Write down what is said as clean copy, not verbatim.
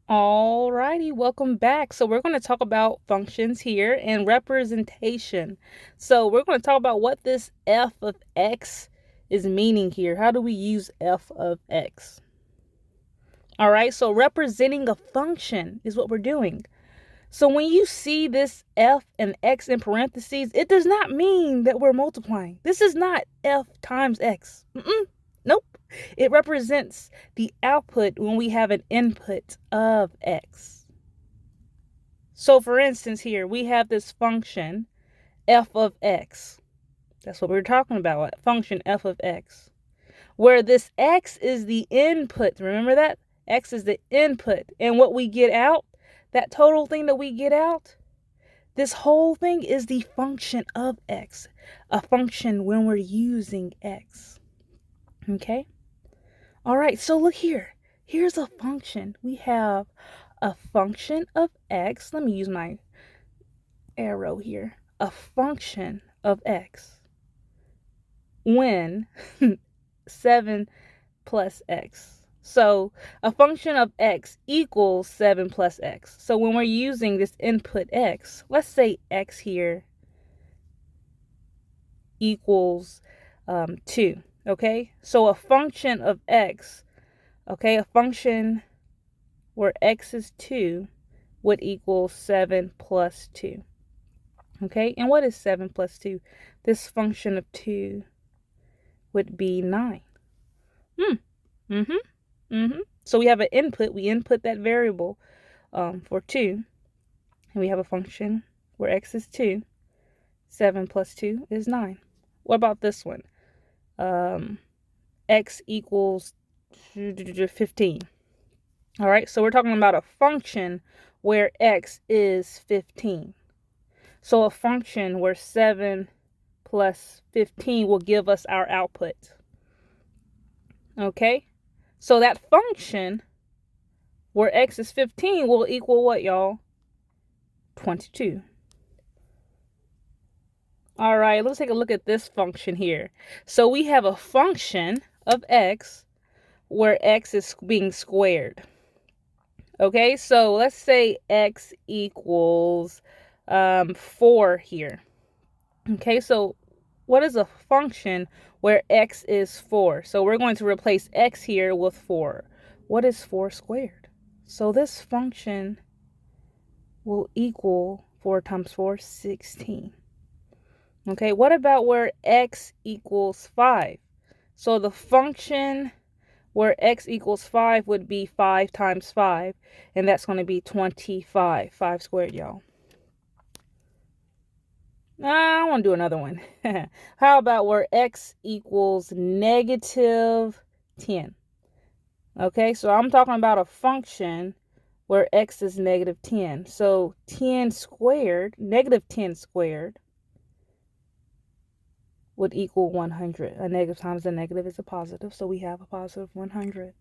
Alrighty, welcome back. So we're going to talk about functions here and representation. So we're going to talk about what this f of x is meaning here. How do we use f of x? All right, so representing a function is what we're doing. So when you see this f and x in parentheses, it does not mean that we're multiplying. This is not f times x. Nope. It represents the output when we have an input of x. So for instance here, we have this function f of x. That's what we're talking about, function f of x. Where this x is the input. Remember that? X is the input. And what we get out, that total thing that we get out, this whole thing is the function of x. A function when we're using x. Okay? All right, so look here. Here's a function. We have a function of x. Let me use my arrow here. A function of x when 7 plus x. So a function of x equals 7 plus x. So when we're using this input x, let's say x here equals 2. Okay, so a function of x, okay, a function where x is 2 would equal 7 plus 2. Okay, and what is 7 plus 2? This function of 2 would be 9. So we have an input. We input that variable for 2. And we have a function where x is 2. 7 plus 2 is 9. What about this one? X equals 15. All right, so we're talking about a function where x is 15. So a function where 7 plus 15 will give us our output. Okay, so that function where x is 15 will equal what, y'all? 22. All right, let's take a look at this function here. So we have a function of x where x is being squared. Okay, so let's say x equals 4 here. Okay, so what is a function where x is 4? So we're going to replace x here with 4. What is 4 squared? So this function will equal 4 times 4, 16. Okay, what about where x equals 5? So the function where x equals 5 would be 5 times 5, and that's going to be 25. 5 squared, y'all. I want to do another one. How about where x equals negative 10? Okay, so I'm talking about a function where x is negative 10. So 10 squared, negative 10 squared, would equal 100. A negative times a negative is a positive, so we have a positive 100.